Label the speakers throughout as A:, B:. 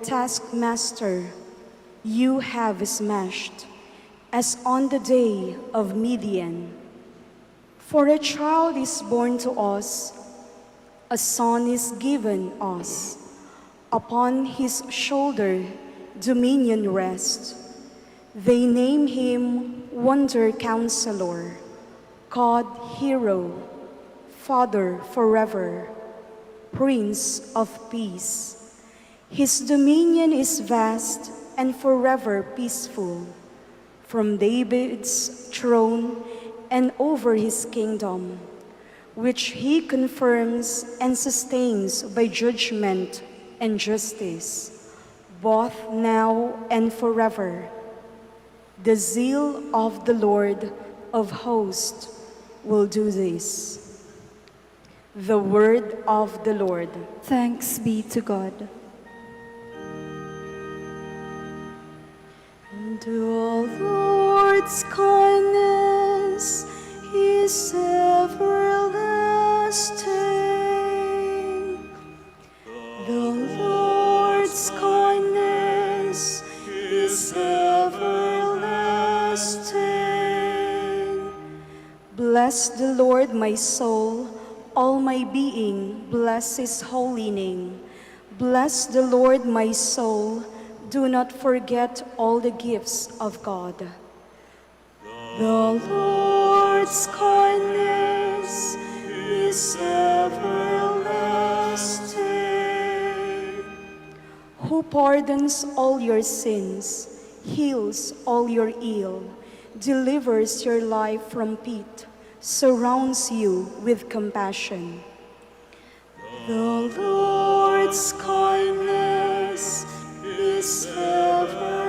A: taskmaster you have smashed, as on the day of Midian. For a child is born to us, a son is given us. Upon his shoulder dominion rests. They name him Wonder Counselor, God Hero, Father forever, Prince of Peace. His dominion is vast and forever peaceful. From David's throne and over his kingdom, which he confirms and sustains by judgment and justice, both now and forever. The zeal of the Lord of hosts will do this. The word of the Lord.
B: Thanks be to God.
A: The Lord's kindness is everlasting. The Lord's kindness is everlasting. Bless the Lord, my soul, all my being, bless his holy name. Bless the Lord, my soul, do not forget all the gifts of God. The Lord's kindness is everlasting. Who pardons all your sins, heals all your ill, delivers your life from pit, surrounds you with compassion. The Lord's kindness is everlasting.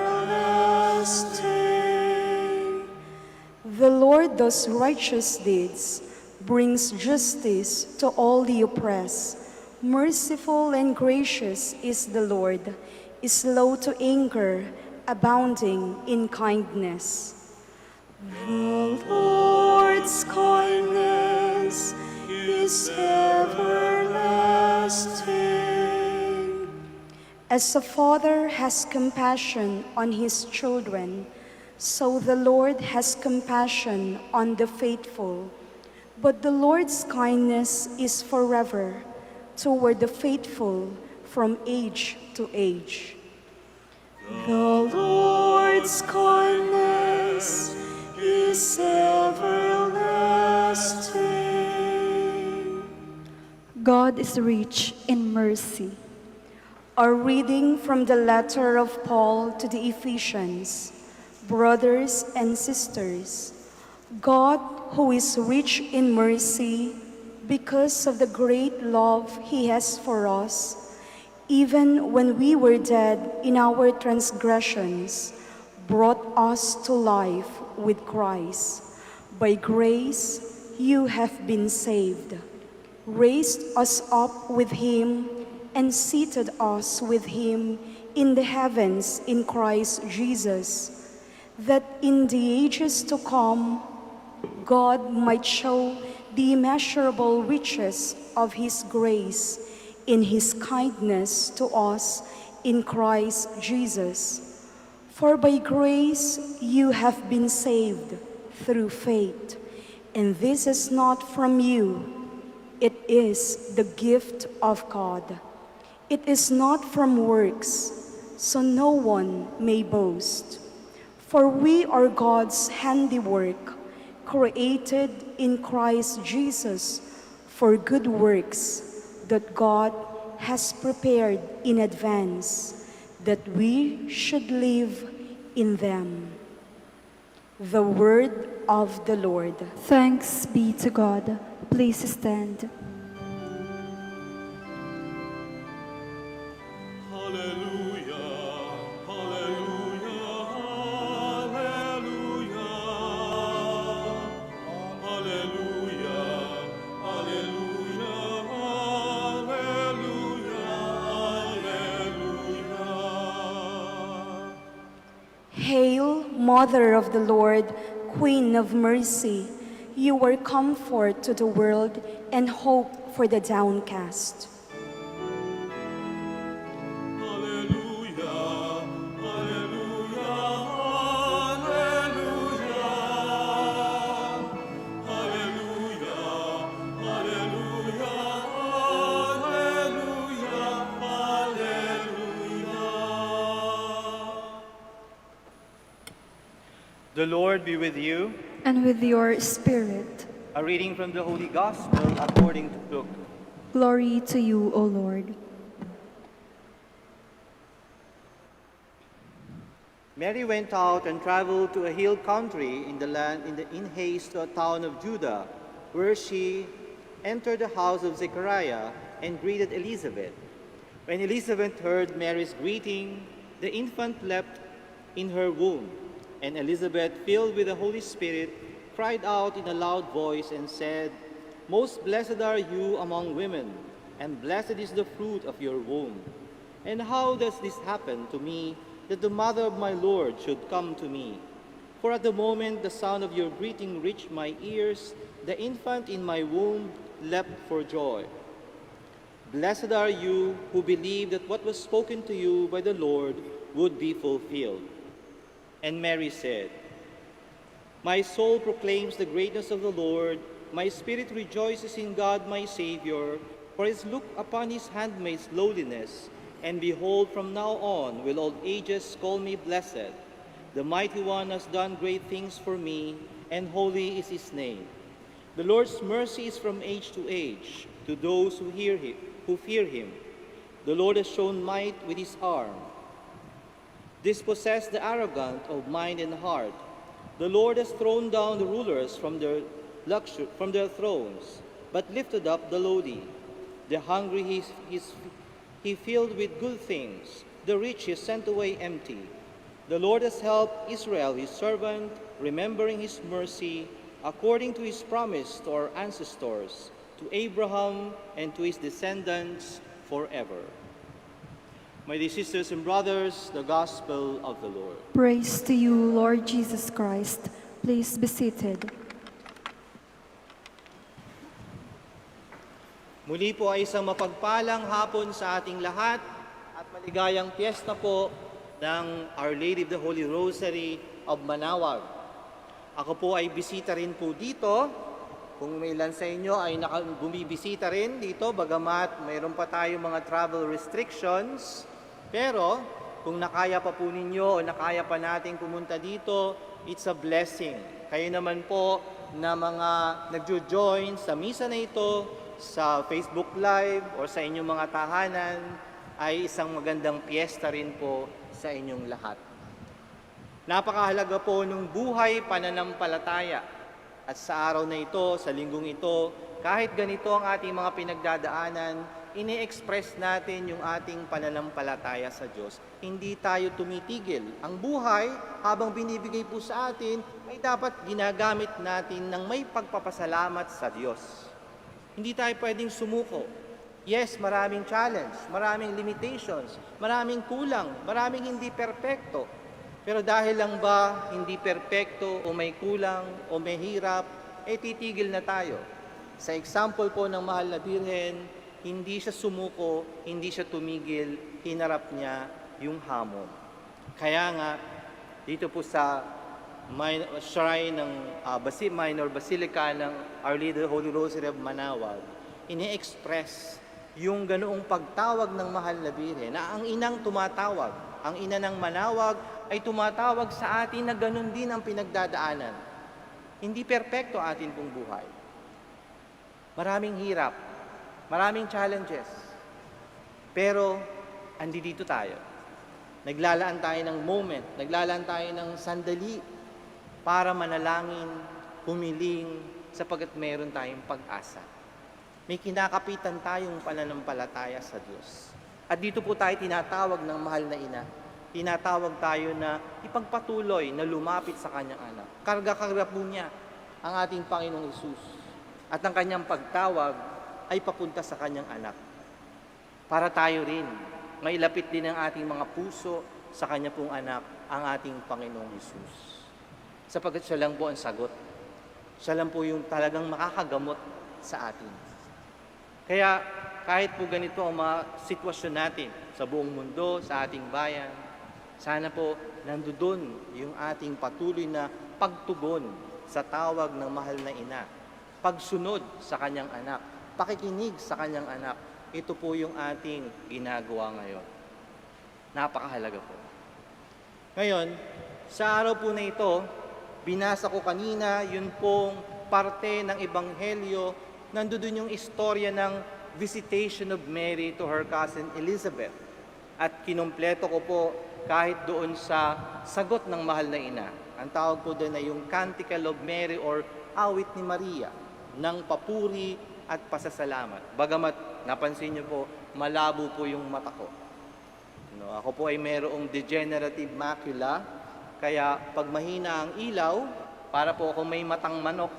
A: The Lord does righteous deeds, brings justice to all the oppressed. Merciful and gracious is the Lord, is slow to anger, abounding in kindness. The Lord's kindness is everlasting. As a father has compassion on his children, so the Lord has compassion on the faithful. But the Lord's kindness is forever toward the faithful from age to age. The Lord's kindness is everlasting.
B: God is rich in mercy.
A: A reading from the letter of Paul to the Ephesians. Brothers and sisters, God, who is rich in mercy, because of the great love he has for us, even when we were dead in our transgressions, brought us to life with Christ. By grace you have been saved, raised us up with him, and seated us with him in the heavens in Christ Jesus, that in the ages to come God might show the immeasurable riches of his grace in his kindness to us in Christ Jesus. For by grace you have been saved through faith, and this is not from you, it is the gift of God. It is not from works, so no one may boast. For we are God's handiwork, created in Christ Jesus for good works that God has prepared in advance, that we should live in them. The word of the Lord.
B: Thanks be to God. Please stand.
A: Hail, Mother of the Lord, Queen of mercy, you are comfort to the world and hope for the downcast.
C: Hallelujah. The Lord be with you.
B: And with your spirit.
C: A reading from the Holy Gospel according to Luke.
B: Glory to you, O Lord.
C: Mary went out and traveled to a hill country in haste to a town of Judah, where she entered the house of Zechariah and greeted Elizabeth. When Elizabeth heard Mary's greeting, the infant leapt in her womb, and Elizabeth, filled with the Holy Spirit, cried out in a loud voice and said, "Most blessed are you among women, and blessed is the fruit of your womb. And how does this happen to me, that the mother of my Lord should come to me? For at the moment the sound of your greeting reached my ears, the infant in my womb leapt for joy. Blessed are you who believe that what was spoken to you by the Lord would be fulfilled." And Mary said, "My soul proclaims the greatness of the Lord. My spirit rejoices in God my Savior, for he has looked upon his handmaid's lowliness. And behold, from now on will all ages call me blessed. The Mighty One has done great things for me, and holy is his name. The Lord's mercy is from age to age to those who fear him. The Lord has shown might with his arm, dispossessed the arrogant of mind and heart. The Lord has thrown down the rulers from their thrones, but lifted up the lowly. The hungry he filled with good things, the rich he sent away empty. The Lord has helped Israel his servant, remembering his mercy, according to his promise to our ancestors, to Abraham and to his descendants forever." My dear sisters and brothers, the Gospel of the Lord.
B: Praise to you, Lord Jesus Christ. Please be seated.
C: Muli po ay isang mapagpalang hapon sa ating lahat at maligayang piyesta po ng Our Lady of the Holy Rosary of Manaoag. Ako po ay bisita rin po dito. Kung may ilan sa inyo ay bumibisita rin dito, bagamat mayroon pa tayong mga travel restrictions. Pero kung nakaya pa po ninyo o nakaya pa nating pumunta dito, it's a blessing. Kayo naman po na mga nagjo-join sa misa na ito, sa Facebook Live o sa inyong mga tahanan, ay isang magandang piyesta rin po sa inyong lahat. Napakahalaga po ng buhay pananampalataya. At sa araw na ito, sa linggong ito, kahit ganito ang ating mga pinagdadaanan, ini-express natin yung ating pananampalataya sa Diyos. Hindi tayo tumitigil. Ang buhay, habang binibigay po sa atin, ay dapat ginagamit natin ng may pagpapasalamat sa Diyos. Hindi tayo pwedeng sumuko. Yes, maraming challenge, maraming limitations, maraming kulang, maraming hindi perpekto. Pero dahil lang ba hindi perpekto o may kulang o may hirap, titigil na tayo. Sa example po ng Mahal na Birhen, hindi siya sumuko, hindi siya tumigil, hinarap niya yung hamon. Kaya nga, dito po sa shrine ng Minor Basilica ng Our Lady of the Holy Rosary of Manaoag, ini-express yung ganoong pagtawag ng Mahal na Birhen na ang inang tumatawag, ang ina ng Manaoag ay tumatawag sa atin na ganon din ang pinagdadaanan. Hindi perpekto atin pong buhay. Maraming hirap, maraming challenges. Pero, andito tayo. Naglalaan tayo ng moment, naglalaan tayo ng sandali para manalangin, humiling, sapagkat meron tayong pag-asa. May kinakapitan tayong pananampalataya sa Diyos. At dito po tayo tinatawag ng Mahal na Ina. Tinatawag tayo na ipagpatuloy na lumapit sa kanyang anak. Karga-karga po niya ang ating Panginoong Hesus. At ang kanyang pagtawag ay papunta sa kanyang anak. Para tayo rin, mailapit din ang ating mga puso sa kanya pong anak, ang ating Panginoong Hesus. Sapagkat siya lang po ang sagot. Siya lang po yung talagang makakagamot sa atin. Kaya kahit po ganito ang mga sitwasyon natin sa buong mundo, sa ating bayan, sana po nandoon yung ating patuloy na pagtugon sa tawag ng Mahal na Ina, pagsunod sa kanyang anak, pakikinig sa kanyang anak. Ito po yung ating ginagawa ngayon. Napakahalaga po. Ngayon, sa araw po na ito, binasa ko kanina, yun pong parte ng Ebanghelyo, nandoon yung istorya ng visitation of Mary to her cousin Elizabeth. At kinumpleto ko po kahit doon sa sagot ng mahal na ina. Ang tawag po doon ay yung Canticle of Mary or Awit ni Maria ng papuri at pasasalamat. Bagamat napansin niyo po, malabo po yung mata ko. No, ako po ay mayroong degenerative macula, kaya pag mahina ang ilaw, para po ako may matang manok.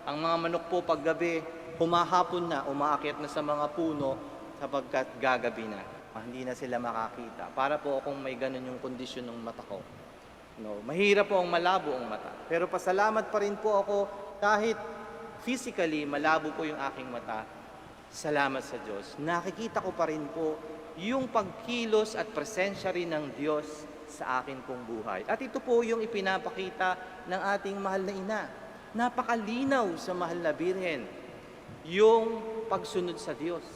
C: Ang mga manok po paggabi, humahapon na, umaakyat na sa mga puno sapagkat gagabi na. Hindi na sila makakita. Para po akong may ganun yung kondisyon ng mata ko. No, mahirap po ang malabo ang mata. Pero pasalamat pa rin po ako kahit physically malabo po yung aking mata. Salamat sa Diyos. Nakikita ko pa rin po yung pagkilos at presensya rin ng Diyos sa akin pong buhay. At ito po yung ipinapakita ng ating mahal na ina. Napakalinaw sa mahal na Birhen. Yung pagsunod sa Diyos.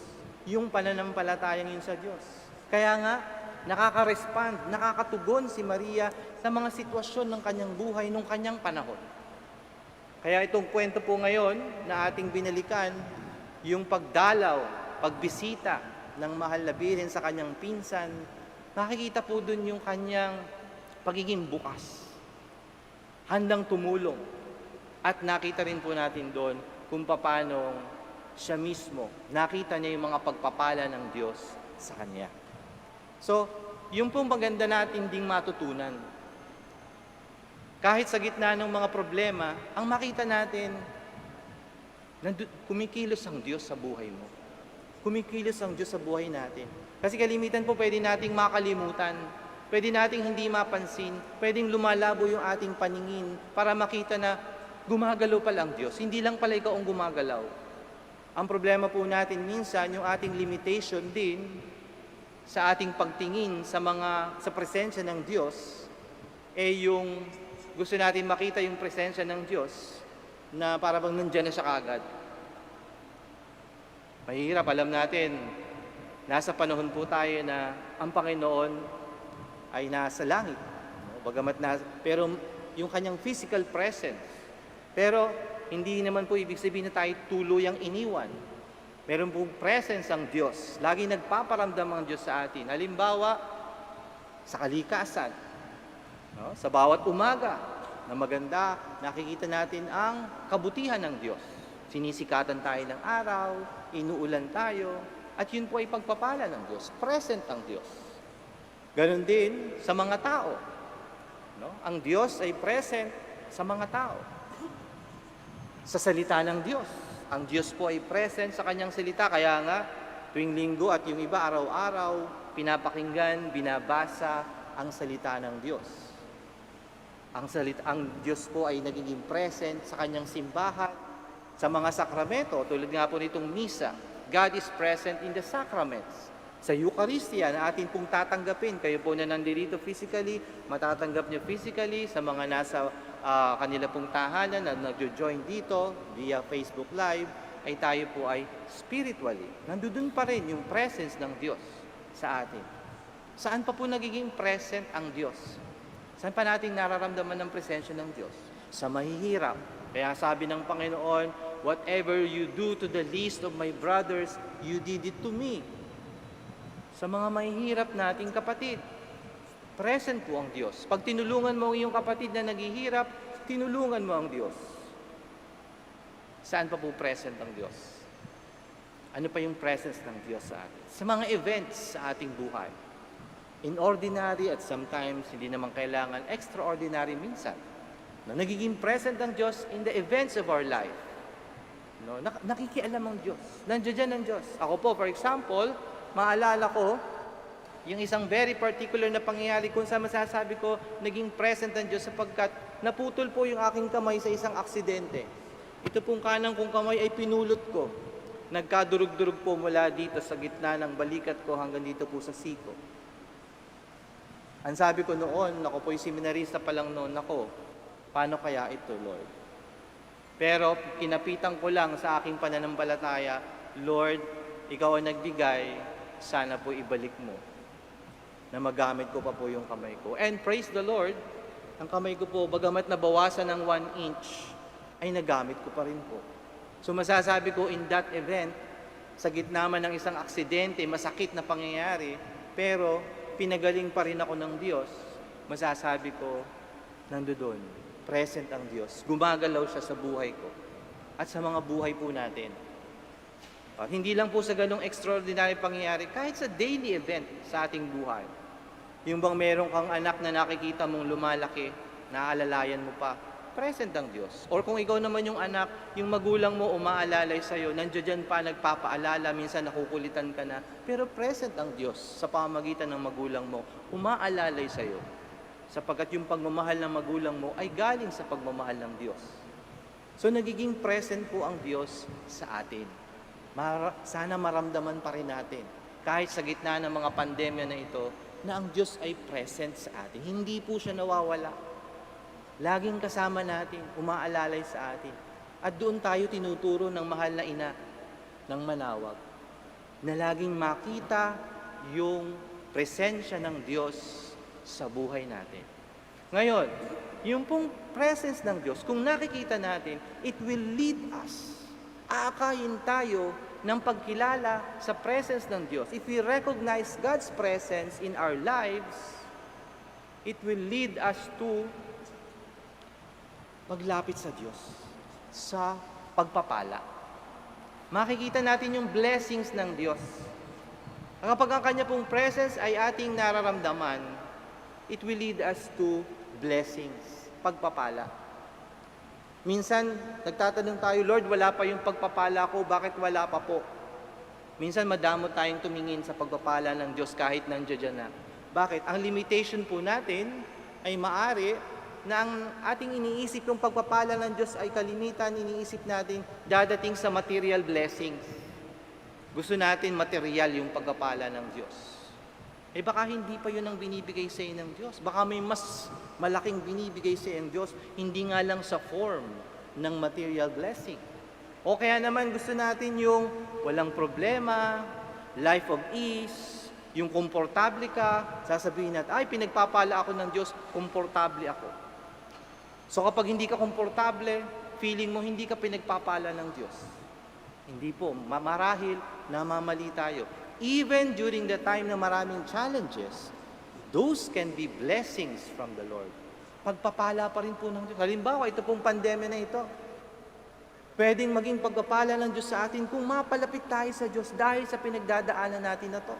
C: Yung pananampalatayang yun sa Diyos. Kaya nga, nakaka-respond, nakakatugon si Maria sa mga sitwasyon ng kanyang buhay nung kanyang panahon. Kaya itong kwento po ngayon na ating binalikan, yung pagdalaw, pagbisita ng mahal na Birhen sa kanyang pinsan, makikita po dun yung kanyang pagiging bukas, handang tumulong. At nakita rin po natin doon kung paano siya mismo, nakita niya yung mga pagpapala ng Diyos sa kanya. So, yung pong maganda natin ding matutunan. Kahit sa gitna ng mga problema, ang makita natin, kumikilos ang Diyos sa buhay mo. Kumikilos ang Diyos sa buhay natin. Kasi kalimitan po pwede nating makalimutan, pwede nating hindi mapansin, pwedeng lumalabo yung ating paningin para makita na gumagalaw pala ang Diyos. Hindi lang pala ikaw ang gumagalaw. Ang problema po natin minsan, yung ating limitation din sa ating pagtingin sa presensya ng Diyos, yung gusto natin makita yung presensya ng Diyos na para bang nandiyan na siya kaagad. Mahirap, alam natin, nasa panahon po tayo na ang Panginoon ay nasa langit. Pero yung kanyang physical presence, pero hindi naman po ibig sabihin na tayo tuluyang iniwan. Meron pong presence ang Diyos. Lagi nagpaparamdam ang Diyos sa atin. Halimbawa, sa kalikasan. No? Sa bawat umaga na maganda, nakikita natin ang kabutihan ng Diyos. Sinisikatan tayo ng araw, inuulan tayo, at yun po ay pagpapala ng Diyos. Present ang Diyos. Ganon din sa mga tao. No? Ang Diyos ay present sa mga tao. Sa salita ng Diyos. Ang Diyos po ay present sa kanyang salita. Kaya nga, tuwing linggo at yung iba araw-araw, pinapakinggan, binabasa ang salita ng Diyos. Ang Diyos po ay nagiging present sa kanyang simbahan, sa mga sakramento, tulad nga po nitong misa. God is present in the sacraments. Sa Eucharistia na atin pong tatanggapin, kayo po na nandito physically, matatanggap nyo physically, sa mga nasa kanila pong tahanan na nagjo-join dito via Facebook Live, ay tayo po ay spiritually. Nandun pa rin yung presence ng Diyos sa atin. Saan pa po nagiging present ang Diyos? Saan pa natin nararamdaman ng presensya ng Diyos? Sa mahihirap. Kaya sabi ng Panginoon, whatever you do to the least of my brothers, you did it to me. Sa mga mahihirap nating kapatid, present po ang Diyos. Pag tinulungan mo ang iyong kapatid na naghihirap, tinulungan mo ang Diyos. Saan pa po present ang Diyos? Ano pa yung presence ng Diyos sa atin? Sa mga events sa ating buhay. In ordinary at sometimes, hindi naman kailangan extraordinary minsan. No, nagiging present ang Diyos in the events of our life. No, nakikialam ang Diyos. Nandiyan dyan ang Diyos. Ako po, for example, maalala ko, yung isang very particular na pangyayari kung saan masasabi ko, naging present ang Diyos sapagkat naputol po yung aking kamay sa isang aksidente. Ito pong kanang kong kamay ay pinulot ko. Nagkadurog-durog po mula dito sa gitna ng balikat ko hanggang dito po sa siko. Ang sabi ko noon, ako po'y seminarista pa lang noon ako, paano kaya ito, Lord? Pero kinapitan ko lang sa aking pananampalataya, Lord, ikaw ang nagbigay, sana po ibalik mo na magamit ko pa po yung kamay ko. And praise the Lord, Ang kamay ko po, bagamat nabawasan ng 1 inch, ay nagamit ko pa rin po. So masasabi ko, in that event, sa gitna man ng isang aksidente, masakit na pangyayari, pero pinagaling pa rin ako ng Diyos, masasabi ko, nandoon, present ang Diyos. Gumagalaw siya sa buhay ko at sa mga buhay po natin. Hindi lang po sa ganong extraordinary pangyayari, kahit sa daily event sa ating buhay. Yung bang meron kang anak na nakikita mong lumalaki, naaalalayan mo pa, present ang Diyos. Or kung ikaw naman yung anak, yung magulang mo umaalalay sa'yo, nandiyan pa, nagpapaalala, minsan nakukulitan ka na, pero present ang Diyos sa pamamagitan ng magulang mo, umaalalay sa'yo. Sapagkat yung pagmamahal ng magulang mo ay galing sa pagmamahal ng Diyos. So nagiging present po ang Diyos sa atin. Sana maramdaman pa rin natin, kahit sa gitna ng mga pandemya na ito, na ang Diyos ay present sa atin. Hindi po siya nawawala. Laging kasama natin, umaalalay sa atin. At doon tayo tinuturo ng mahal na ina ng Manaoag, na laging makita yung presensya ng Diyos sa buhay natin. Ngayon, yung pong presence ng Diyos, kung nakikita natin, it will lead us. Aakayin tayo ng pagkilala sa presence ng Diyos. If we recognize God's presence in our lives, it will lead us to maglapit sa Diyos sa pagpapala. Makikita natin yung blessings ng Diyos. Kapag ang Kanya pong presence ay ating nararamdaman, it will lead us to blessings, pagpapala. Minsan, nagtatanong tayo, Lord, wala pa yung pagpapala ko, bakit wala pa po? Minsan, madamot tayong tumingin sa pagpapala ng Diyos kahit nandiyan na. Bakit? Ang limitation po natin ay maari na ang ating iniisip yung pagpapala ng Diyos ay kalimitan, iniisip natin dadating sa material blessings. Gusto natin material yung pagpapala ng Diyos. Baka hindi pa yun ang binibigay sa iyo ng Diyos. Baka may mas malaking binibigay sa iyo ng Diyos, hindi nga lang sa form ng material blessing. O kaya naman gusto natin yung walang problema, life of ease, yung komportable ka, sasabihin natin, ay pinagpapala ako ng Diyos, komportable ako. So kapag hindi ka komportable, feeling mo hindi ka pinagpapala ng Diyos. Hindi po, marahil namamali tayo. Even during the time na maraming challenges, those can be blessings from the Lord. Pagpapala pa rin po ng Diyos. Halimbawa, ito pong pandemya na ito. Pwedeng maging pagpapala ng Diyos sa atin kung mapalapit tayo sa Diyos dahil sa pinagdadaanan natin na to.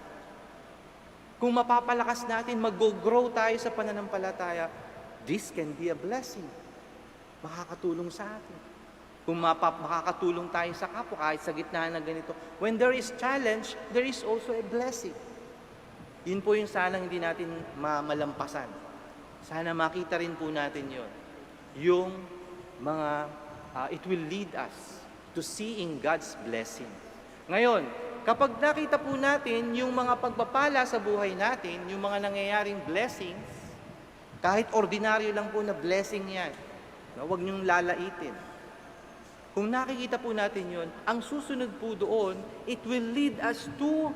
C: Kung mapapalakas natin, mag-grow tayo sa pananampalataya, this can be a blessing. Makakatulong sa atin. Kung makakatulong tayo sa kapwa kahit sa gitna ng ganito. When there is challenge, there is also a blessing. Yun po yung sanang hindi natin malampasan. Sana makita rin po natin yun. Yung mga, it will lead us to seeing God's blessing. Ngayon, kapag nakita po natin yung mga pagpapala sa buhay natin, yung mga nangyayaring blessings, kahit ordinaryo lang po na blessing yan, huwag niyong lalaitin. Kung nakikita po natin yun, ang susunod po doon, it will lead us to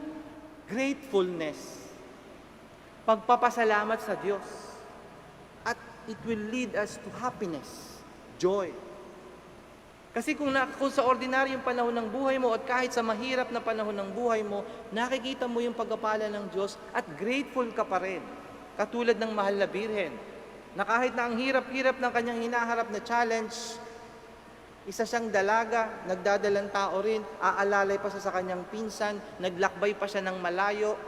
C: gratefulness. Pagpapasalamat sa Diyos. At it will lead us to happiness, joy. Kasi kung sa ordinaryong panahon ng buhay mo at kahit sa mahirap na panahon ng buhay mo, nakikita mo yung pagpapala ng Diyos at grateful ka pa rin. Katulad ng mahal na birhen, na kahit na ang hirap-hirap ng kanyang hinaharap na challenge, isa siyang dalaga, nagdadalang tao rin, aalalay pa siya sa kanyang pinsan, naglakbay pa siya ng malayo,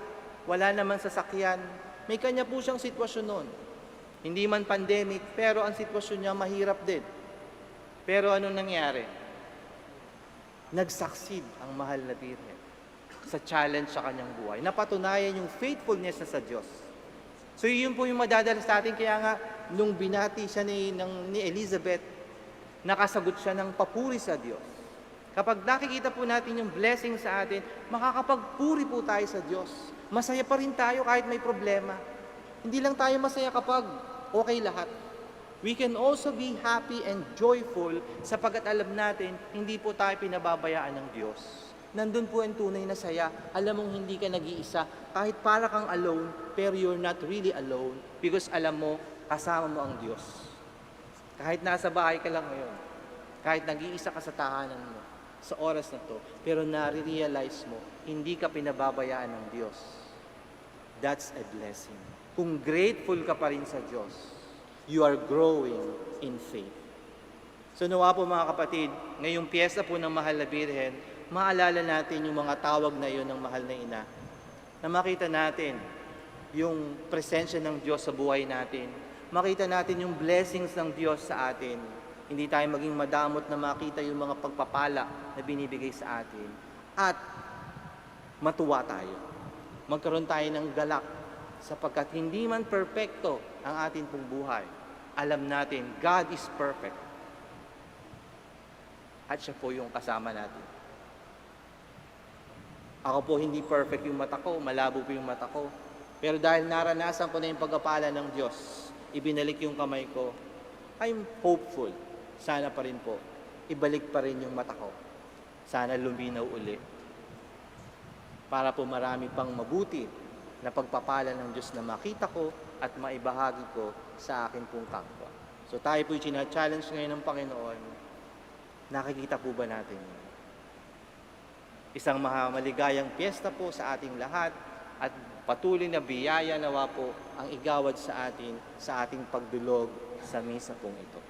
C: wala naman sasakyan. May kanya po siyang sitwasyon noon. Hindi man pandemic, pero ang sitwasyon niya mahirap din. Pero anong nangyari? Nag-succeed ang mahal na birhen sa challenge sa kanyang buhay. Napatunayan yung faithfulness na sa Diyos. So yun po yung madadala sa atin. Kaya nga, nung binati siya ni Elizabeth, nakasagot siya ng papuri sa Diyos. Kapag nakikita po natin yung blessing sa atin, makakapagpuri po tayo sa Diyos. Masaya pa rin tayo kahit may problema. Hindi lang tayo masaya kapag okay lahat. We can also be happy and joyful sapagkat alam natin, hindi po tayo pinababayaan ng Diyos. Nandun po ang tunay na saya. Alam mong hindi ka nag-iisa. Kahit para kang alone, pero you're not really alone because alam mo, kasama mo ang Diyos. Kahit nasa bahay ka lang ngayon, kahit nag-iisa ka sa tahanan mo, sa oras na to, pero nare-realize mo, hindi ka pinababayaan ng Diyos. That's a blessing. Kung grateful ka pa rin sa Diyos, you are growing in faith. So nawa po mga kapatid, ngayong piyesta po ng Mahal na Birhen, maalala natin yung mga tawag na yun ng Mahal na Ina, na makita natin yung presensya ng Diyos sa buhay natin, makita natin yung blessings ng Diyos sa atin. Hindi tayo maging madamot na makita yung mga pagpapala na binibigay sa atin. At matuwa tayo. Magkaroon tayo ng galak sapagkat hindi man perpekto ang ating pong buhay. Alam natin, God is perfect. At siya po yung kasama natin. Ako po hindi perfect yung mata ko, malabo po yung mata ko. Pero dahil naranasan ko na yung pagpapala ng Diyos, ibinalik yung kamay ko, I'm hopeful. Sana pa rin po, ibalik pa rin yung mata ko. Sana luminaw uli. Para po marami pang mabuti na pagpapala ng Diyos na makita ko at maibahagi ko sa akin pong kapwa. So tayo po yung challenge ngayon ng Panginoon. Nakikita po ba natin yun? Isang maligayang piyesta po sa ating lahat at patuloy na biyaya nawa po ang igawad sa atin sa ating pagdulog sa misa pong ito.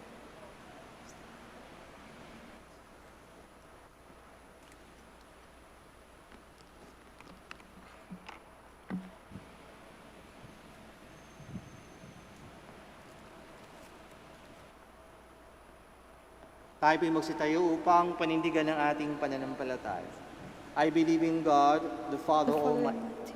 C: Tayo po'y magsitayo upang panindigan ang ating pananampalataya. I believe in God, the Father Almighty,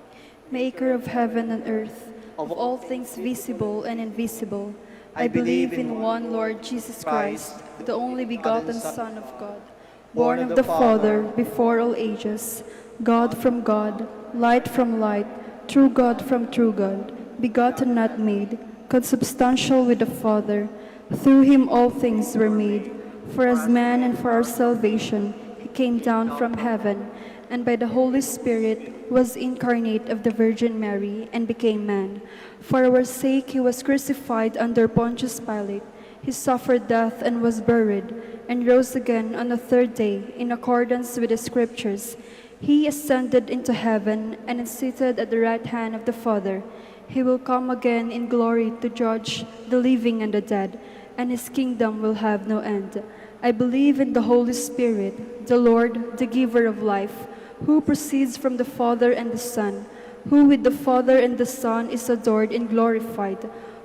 B: Maker of heaven and earth, of all things visible and invisible. I believe in one Lord Jesus Christ, the only begotten Son of God, born of the Father before all ages, God from God, light from light, true God from true God, begotten not made, consubstantial with the Father. Through him all things were made. For as man and for our salvation, he came down from heaven, and by the Holy Spirit was incarnate of the Virgin Mary, and became man. For our sake he was crucified under Pontius Pilate. He suffered death and was buried, and rose again on the third day, in accordance with the Scriptures. He ascended into heaven, and is seated at the right hand of the Father. He will come again in glory to judge the living and the dead, and his kingdom will have no end. I believe in the Holy Spirit, the Lord, the giver of life, who proceeds from the Father and the Son, who with the Father and the Son is adored and glorified,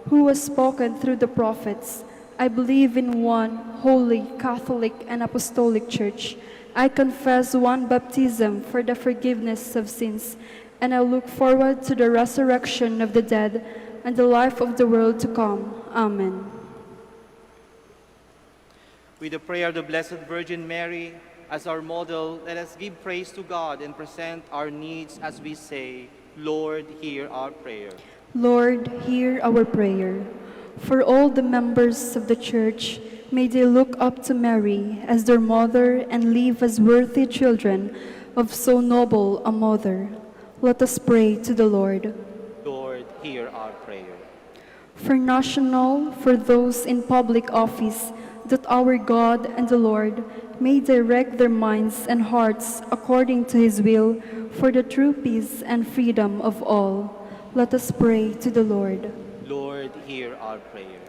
B: who was spoken through the prophets. I believe in one holy, Catholic, and Apostolic Church. I confess one baptism for the forgiveness of sins, and I look forward to the resurrection of the dead and the life of the world to come. Amen.
C: With the prayer of the Blessed Virgin Mary as our model, let us give praise to God and present our needs as we say, Lord, hear our prayer.
B: Lord, hear our prayer. For all the members of the Church, may they look up to Mary as their mother and live as worthy children of so noble a mother. Let us pray to the Lord.
C: Lord, hear our prayer.
B: For national, for those in public office, that our God and the Lord may direct their minds and hearts according to his will for the true peace and freedom of all. Let us pray to the Lord.
C: Lord, hear our prayer.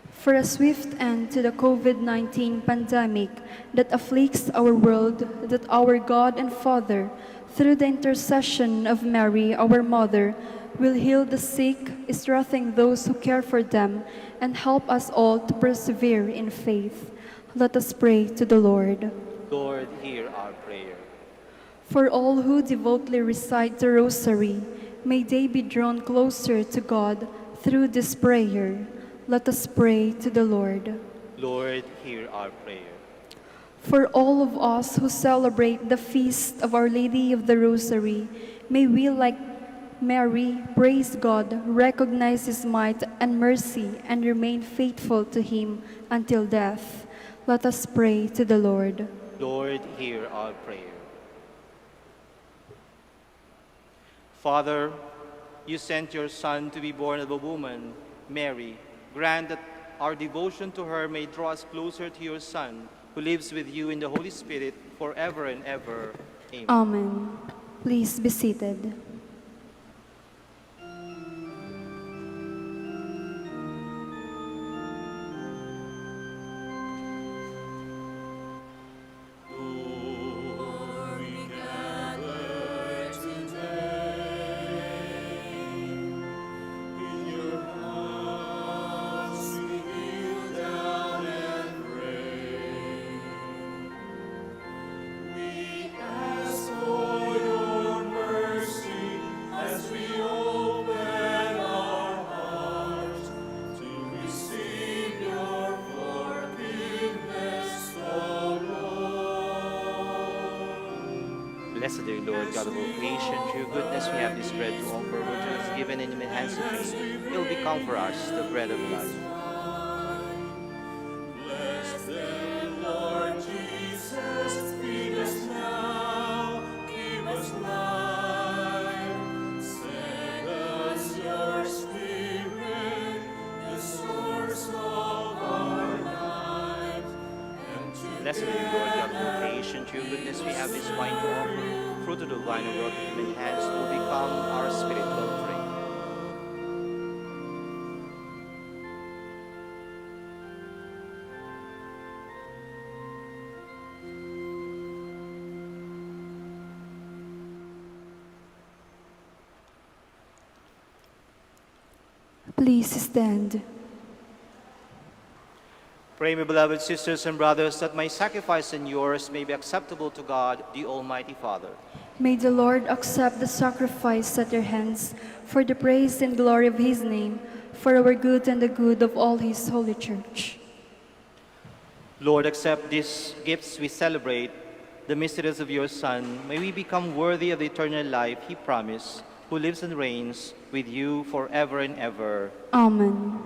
B: For a swift end to the COVID-19 pandemic that afflicts our world, that our God and Father, through the intercession of Mary, our Mother, will heal the sick, strengthen those who care for them, and help us all to persevere in faith. Let us pray to the Lord.
C: Lord, hear our prayer.
B: For all who devotedly recite the Rosary, may they be drawn closer to God through this prayer. Let us pray to the Lord.
C: Lord, hear our prayer.
B: For all of us who celebrate the feast of Our Lady of the Rosary, may we, like Mary, praise God, recognize his might and mercy, and remain faithful to him until death. Let us pray to the Lord.
C: Lord, hear our prayer. Father, you sent your Son to be born of a woman Mary, grant that our devotion to her may draw us closer to your Son, who lives with you in the Holy Spirit forever and ever. Amen.
B: Amen. Please be seated.
C: Blessed are you, Lord, God of all creation. Through your goodness we have this bread to offer, which was given in human hands to drink. It will become for us the bread of life.
D: Bless them, Lord Jesus, feed us now, give us life. Send us your Spirit, the source of our life.
C: Blessed are you, Lord, God of all creation. Through your goodness we have this wine to offer, fruit of the vine of work in human hands, will become our spiritual drink.
B: Please stand.
C: Pray, my beloved sisters and brothers, that my sacrifice and yours may be acceptable to God, the Almighty Father.
B: May the Lord accept the sacrifice at your hands for the praise and glory of his name, for our good and the good of all his holy church.
C: Lord, accept these gifts we celebrate, the mysteries of your Son. May we become worthy of the eternal life he promised, who lives and reigns with you forever and ever.
B: Amen.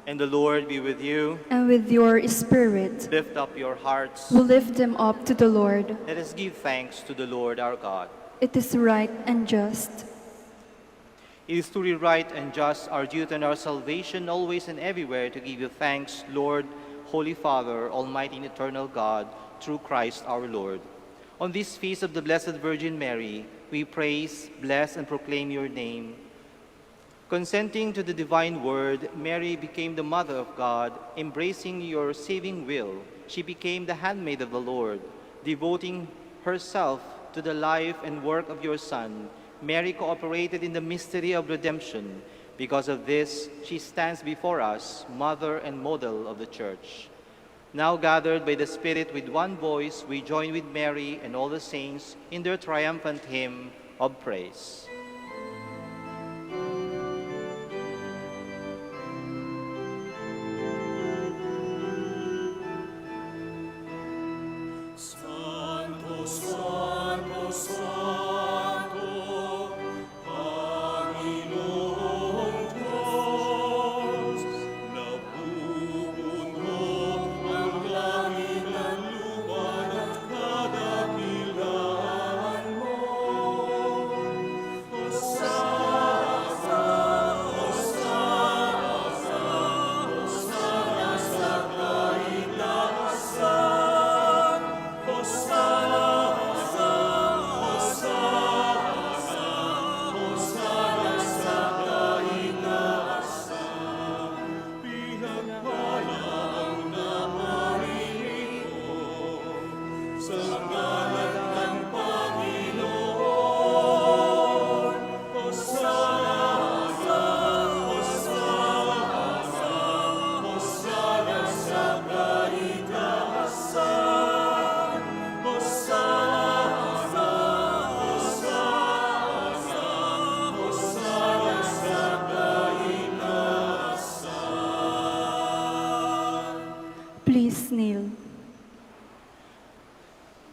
C: And the Lord be with you.
B: And with your spirit,
C: Lift up your hearts.
B: we lift them up to the Lord.
C: Let us give thanks to the Lord our God.
B: It is right and just.
C: It is truly right and just, our duty and our salvation, always and everywhere, to give you thanks, Lord, Holy Father, Almighty and eternal God, through Christ our Lord. On this feast of the Blessed Virgin Mary, we praise, bless, and proclaim your name. Consenting to the divine word, Mary became the Mother of God. Embracing your saving will, she became the handmaid of the Lord. Devoting herself to the life and work of your Son, Mary cooperated in the mystery of redemption. Because of this, she stands before us, Mother and Model of the Church. Now gathered by the Spirit with one voice, we join with Mary and all the saints in their triumphant hymn of praise.
D: Santo, Santo, Santo, Panginoong Diyos, nabubuno ang langit at lupa at kadakilaan mo. Hosana, Hosana, Hosana sa kaitaasan. Hosana, Hosana sa kaitaasan. Pinagpala na Panginoon sa ngalan ng Panginoon. Hosana, Hosana, Hosana sa kaitaasan. Hosana, Hosana sa kaitaasan.
B: Please kneel.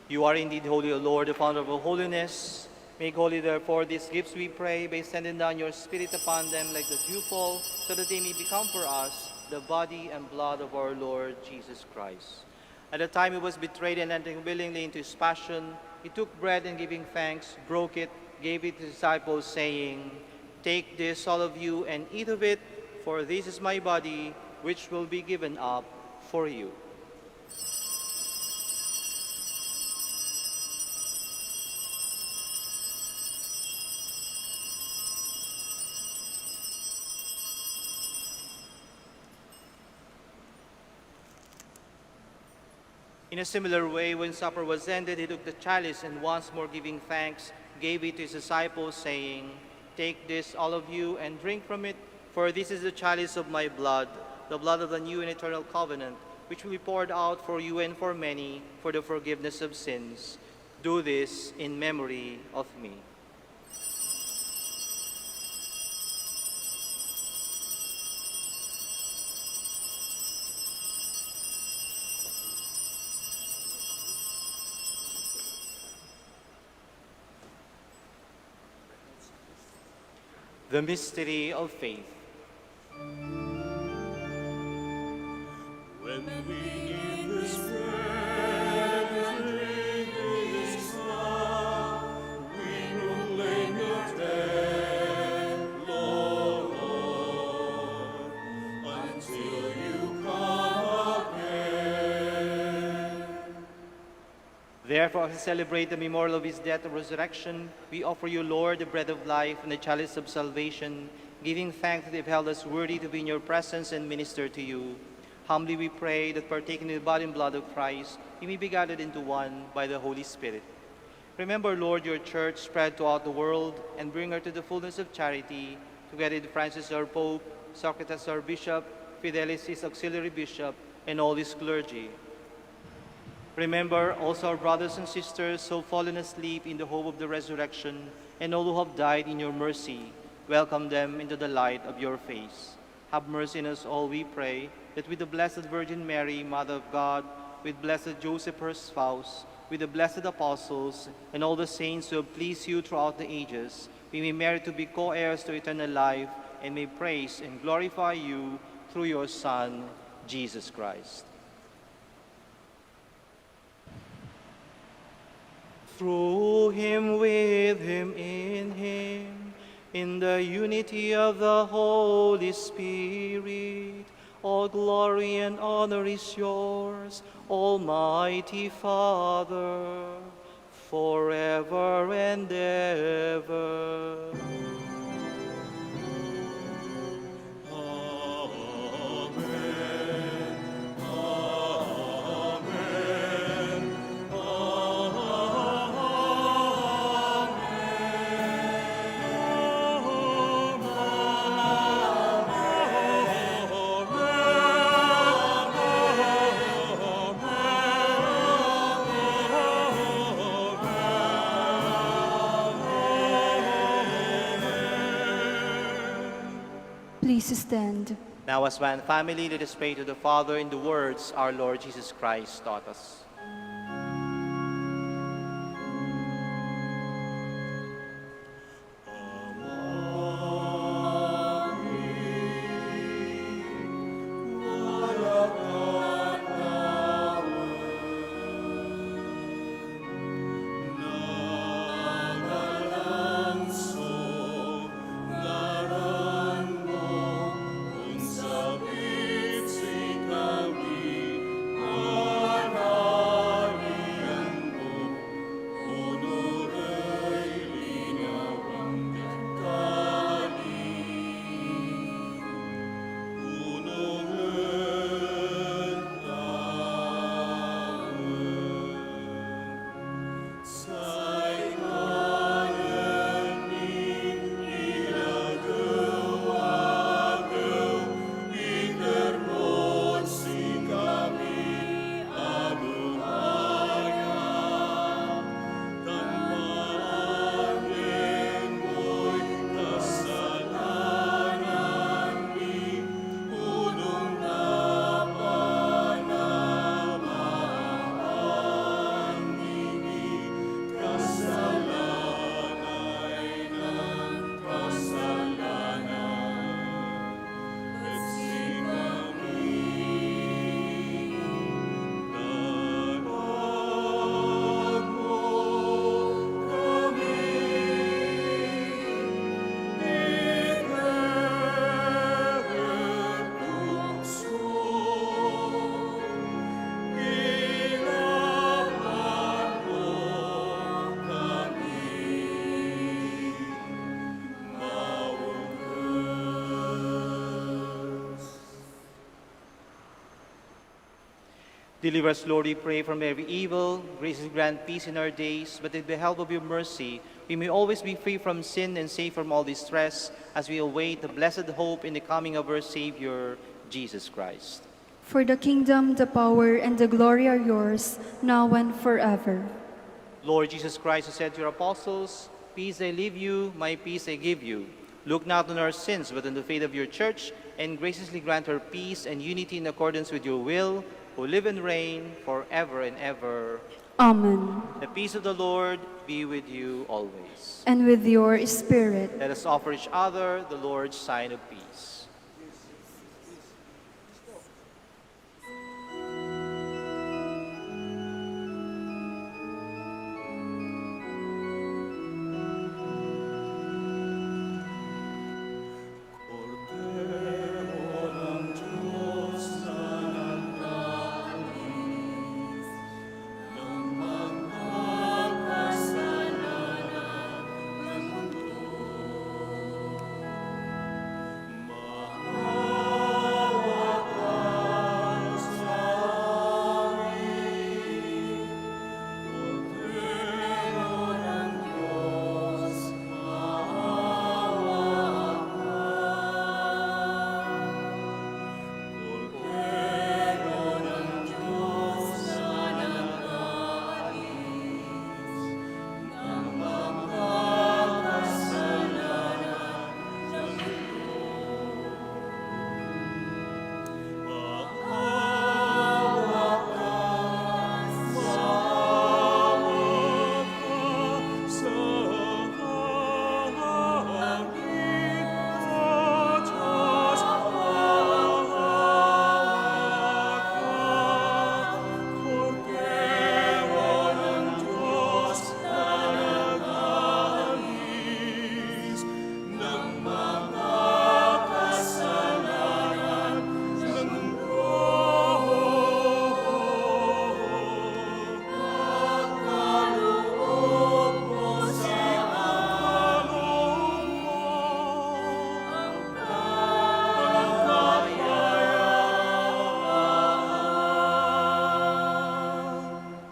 C: You are indeed holy, O Lord, the founder of all holiness. Make holy, therefore, these gifts, we pray, by sending down your Spirit upon them like the dewfall, so that they may become for us the body and blood of our Lord Jesus Christ. At the time he was betrayed and entering willingly into his passion, he took bread and giving thanks, broke it, gave it to his disciples, saying, "Take this, all of you, and eat of it, for this is my body, which will be given up for you. In a similar way, when supper was ended, he took the chalice and once more giving thanks, gave it to his disciples, saying, "Take this, all of you, and drink from it, for this is the chalice of my blood, the blood of the new and eternal covenant, which will be poured out for you and for many for the forgiveness of sins. Do this in memory of me." The mystery of faith.
D: When we eat this bread and drink this cup, we proclaim your death, Lord, until you come again.
C: Therefore, as we celebrate the memorial of his death and resurrection, we offer you, Lord, the bread of life and the chalice of salvation, giving thanks that you have held us worthy to be in your presence and minister to you. Humbly we pray that partaking in the body and blood of Christ, we may be gathered into one by the Holy Spirit. Remember, Lord, your church spread throughout the world and bring her to the fullness of charity, together with Francis our Pope, Socrates our Bishop, Fidelis his auxiliary bishop, and all his clergy. Remember also our brothers and sisters who have fallen asleep in the hope of the resurrection, and all who have died in your mercy. Welcome them into the light of your face. Have mercy on us all, we pray, that with the Blessed Virgin Mary, Mother of God, with Blessed Joseph, her spouse, with the blessed apostles, and all the saints who have pleased you throughout the ages, we may merit to be co-heirs to eternal life, and may praise and glorify you through your Son, Jesus Christ. Through him, with him, in the unity of the Holy Spirit, all glory and honor is yours, Almighty Father, forever and ever.
B: Please stand.
C: Now as one family, let us pray to the Father in the words our Lord Jesus Christ taught us.
D: Amen.
C: Deliver us, Lord, we pray, from every evil. Graciously grant peace in our days, but with the help of your mercy, we may always be free from sin and safe from all distress as we await the blessed hope in the coming of our Savior, Jesus Christ.
B: For the kingdom, the power, and the glory are yours, now and forever.
C: Lord Jesus Christ, who said to your apostles, "Peace I leave you, my peace I give you," look not on our sins, but on the faith of your church, and graciously grant her peace and unity in accordance with your will, who live and reign forever and ever.
B: Amen.
C: The peace of the Lord be with you always.
B: And with your spirit.
C: Let us offer each other the Lord's sign of peace.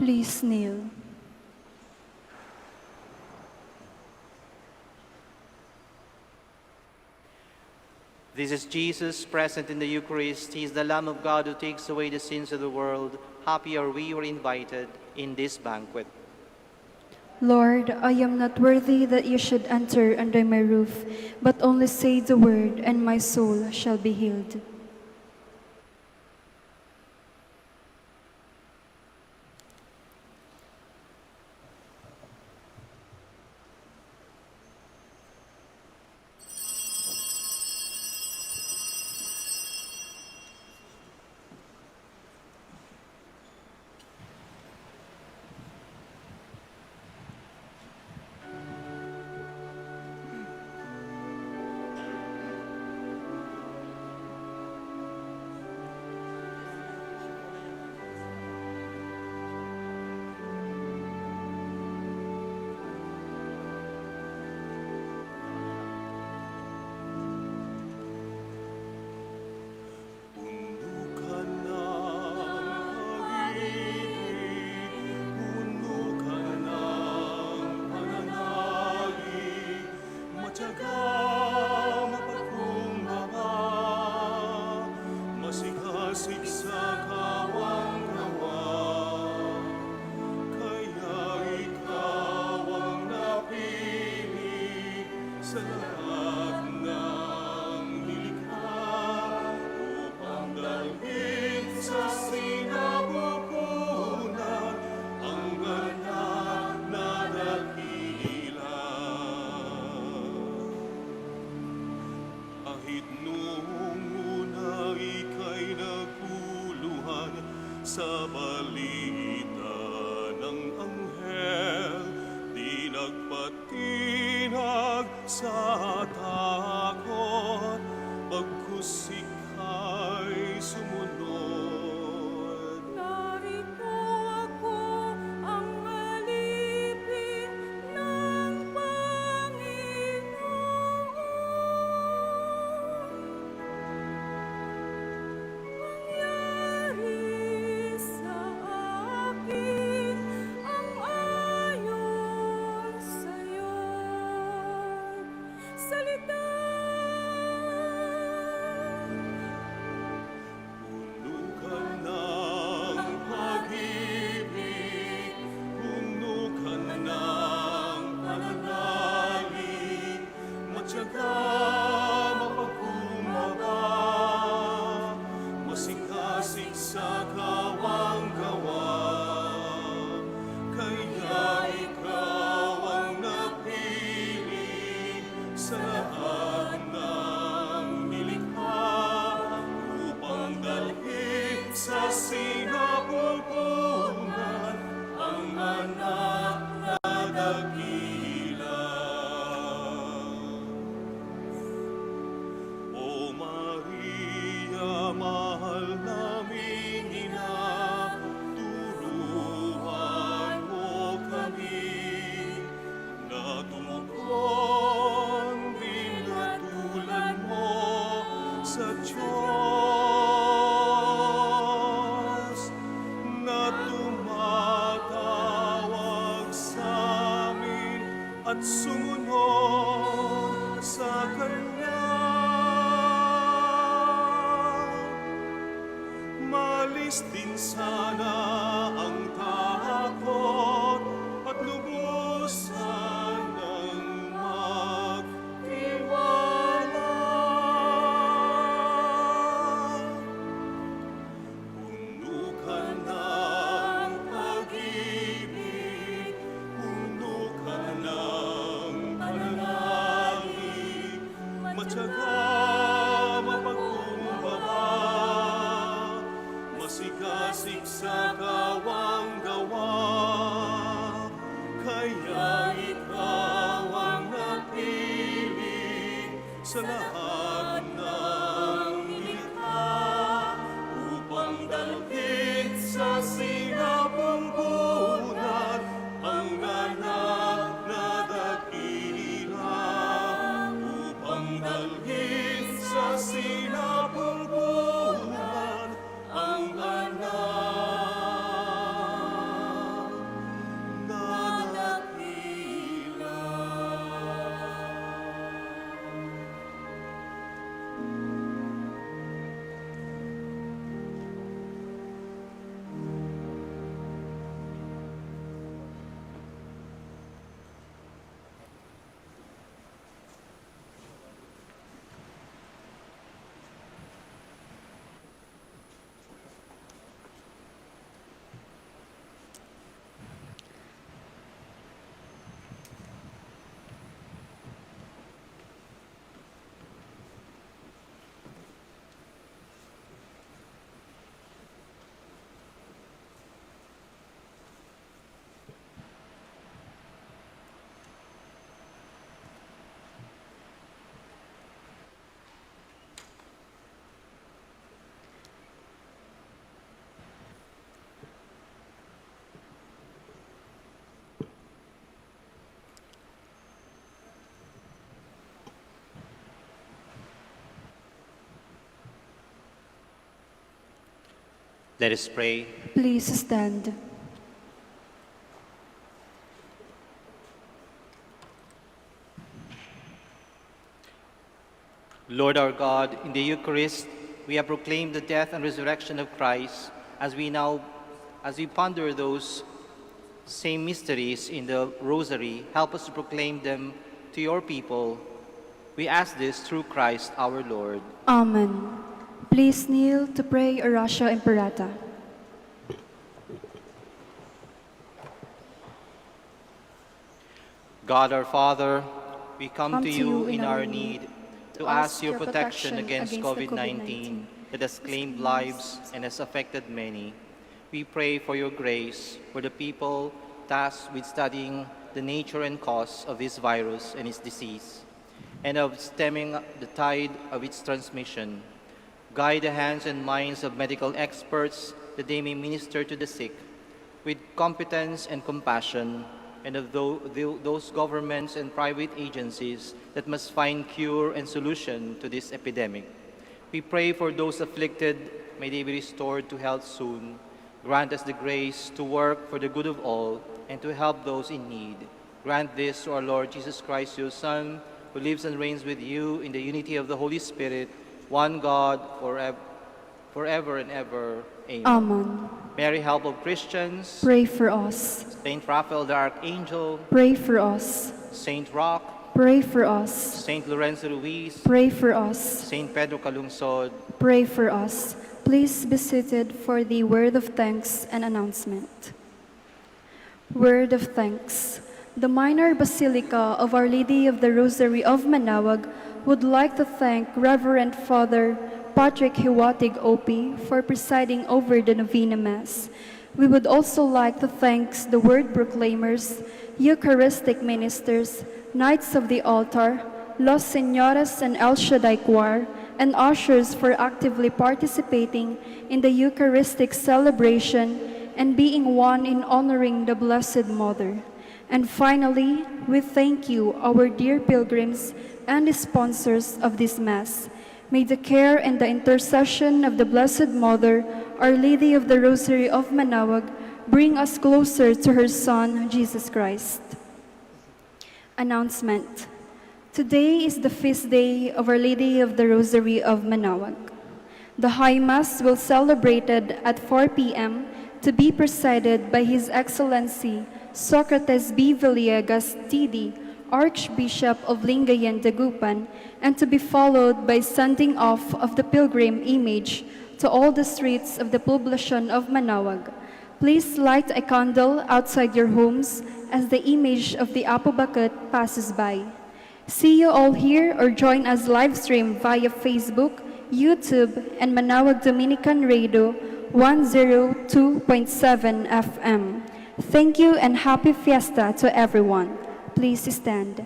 B: Please kneel.
C: This is Jesus present in the Eucharist. He is the Lamb of God who takes away the sins of the world. Happy are we who are invited in this banquet.
B: Lord, I am not worthy that you should enter under my roof, but only say the word, and my soul shall be healed.
D: Sa balita ng anghel, di nagpatinag sa takot, pagkus ika'y sumunod.
E: Narito ako, ang alipin ng Panginoon. Mangyari sa
D: Minamahal naming ina, turuan mo kami na tumukon binatulan mo sa Diyos na tumatawag sa amin at sumunod sa Kanya. Malis din sana ang takot at lubusan ng magtiwala. Puno ka ng pag-ibig, puno ka ng panalangin, matyaga, mapagkumbaba, masigasig sa gawang gawa. Kaya ikaw ang napili sa lahat ng nilikha upang dalhin sa sinabunggunan ang anak na dakila. Upang dalhin sa sinabunggunan ang anak na dakila.
C: Let us pray.
B: Please stand.
C: Lord our God, in the Eucharist, we have proclaimed the death and resurrection of Christ. As we ponder those same mysteries in the Rosary, help us to proclaim them to your people. We ask this through Christ our Lord.
B: Amen. Please kneel to pray Oratio Imperata.
C: God our Father, we come to you in our need to ask your protection against COVID-19 that has claimed lives and has affected many. We pray for your grace for the people tasked with studying the nature and cause of this virus and its disease, and of stemming the tide of its transmission. Guide the hands and minds of medical experts that they may minister to the sick with competence and compassion, and of those governments and private agencies that must find cure and solution to this epidemic. We pray for those afflicted, may they be restored to health soon. Grant us the grace to work for the good of all and to help those in need. Grant this to our Lord Jesus Christ, your Son, who lives and reigns with you in the unity of the Holy Spirit, one God, forever and ever. Amen.
B: Amen.
C: Mary, help of Christians.
B: Pray for us.
C: Saint Raphael the Archangel.
B: Pray for us.
C: Saint Rock.
B: Pray for us.
C: Saint Lorenzo Ruiz.
B: Pray for us.
C: Saint Pedro Calungsod.
B: Pray for us. Please be seated for the word of thanks and announcement. Word of thanks. The Minor Basilica of Our Lady of the Rosary of Manaoag would like to thank Reverend Father Patrick Hiwatig Opie for presiding over the Novena Mass. We would also like to thank the Word Proclaimers, Eucharistic Ministers, Knights of the Altar, Los Señores and El Shaddai Choir, and ushers for actively participating in the Eucharistic celebration and being one in honoring the Blessed Mother. And finally, we thank you, our dear pilgrims and sponsors of this Mass. May the care and the intercession of the Blessed Mother, Our Lady of the Rosary of Manaoag, bring us closer to her Son, Jesus Christ. Announcement. Today is the feast day of Our Lady of the Rosary of Manaoag. The High Mass will be celebrated at 4 p.m. to be presided by His Excellency Socrates B. Villegas, TD, Archbishop of Lingayen, Dagupan, and to be followed by sending off of the pilgrim image to all the streets of the poblacion of Manaoag. Please light a candle outside your homes as the image of the Apo Bakut passes by. See you all here or join us live stream via Facebook, YouTube, and Manaoag Dominican Radio 102.7 FM. Thank you and happy fiesta to everyone. Please stand.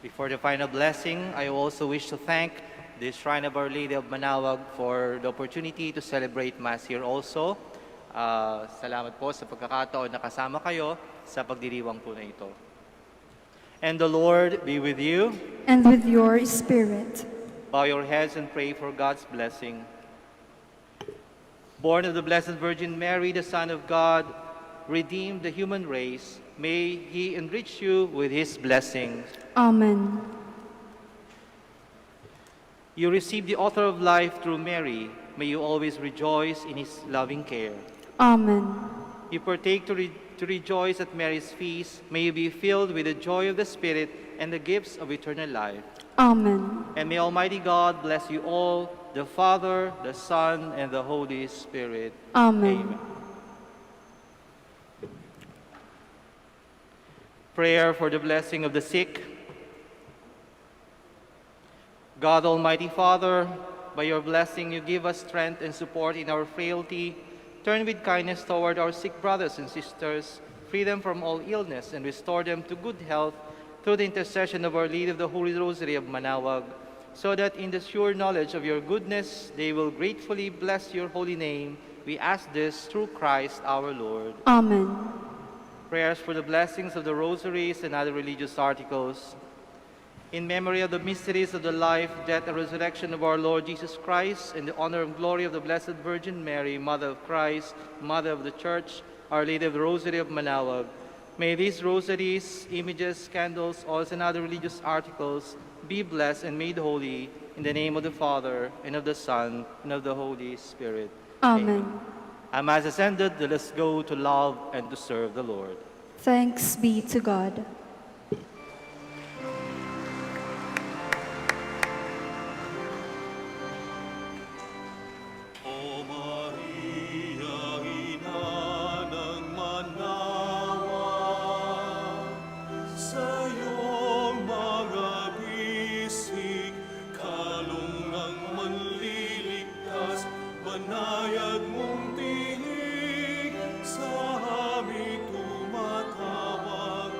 C: Before the final blessing, I also wish to thank the Shrine of Our Lady of Manaoag for the opportunity to celebrate Mass here also. Salamat po sa pagkakataon na kasama kayo sa pagdiriwang po na ito. And the Lord be with you.
B: And with your spirit.
C: Bow your heads and pray for God's blessing. Born of the Blessed Virgin Mary, the Son of God, redeemed the human race, may He enrich you with His blessings.
B: Amen.
C: You receive the author of life through Mary. May you always rejoice in His loving care.
B: Amen.
C: You partake to rejoice at Mary's feast. May you be filled with the joy of the Spirit and the gifts of eternal life.
B: Amen.
C: And may Almighty God bless you all, the Father, the Son, and the Holy Spirit.
B: Amen.
C: Prayer for the blessing of the sick. God, Almighty Father, by your blessing you give us strength and support in our frailty. Turn with kindness toward our sick brothers and sisters, free them from all illness, and restore them to good health through the intercession of Our Lady of the Holy Rosary of Manaoag, so that in the sure knowledge of your goodness they will gratefully bless your holy name. We ask this through Christ our Lord.
B: Amen.
C: Prayers for the blessings of the rosaries and other religious articles. In memory of the mysteries of the life, death, and resurrection of our Lord Jesus Christ, in the honor and glory of the Blessed Virgin Mary, Mother of Christ, Mother of the Church, Our Lady of the Rosary of Manaoag, may these rosaries, images, candles, oils, and other religious articles be blessed and made holy in the name of the Father, and of the Son, and of the Holy Spirit.
B: Amen.
C: Our Mass has ended. Let us go to love and to serve the Lord.
B: Thanks be to God.
D: O Maria, ina ng Manaoag, sa iyong mga bisig, kalong ng manliligtas, banayad mong tihig, sa aming tumatawag,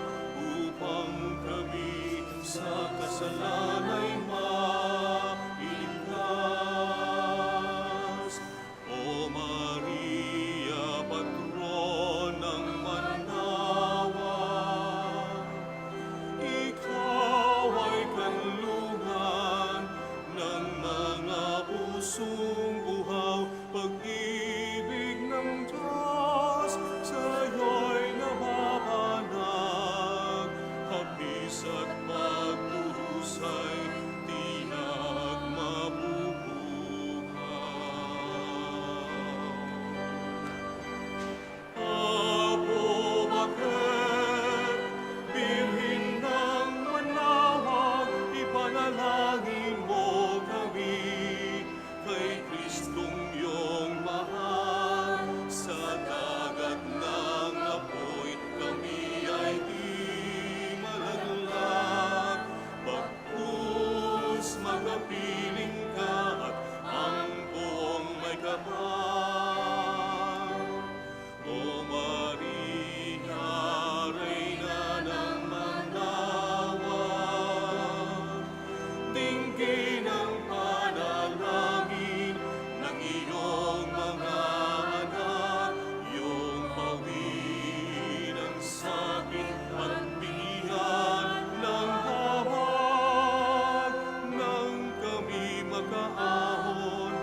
D: kaahon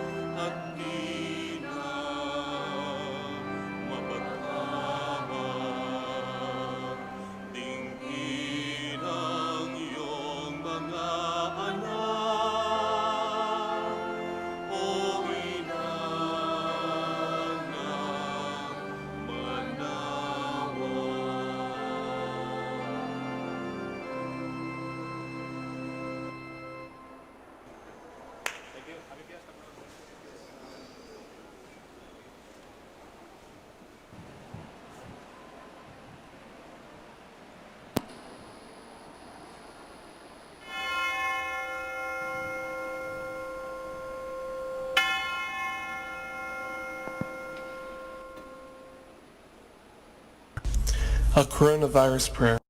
D: at di na mapagpamak. Dinggin ang iyong mga anak, o ina ng Manaoag.
F: A coronavirus prayer.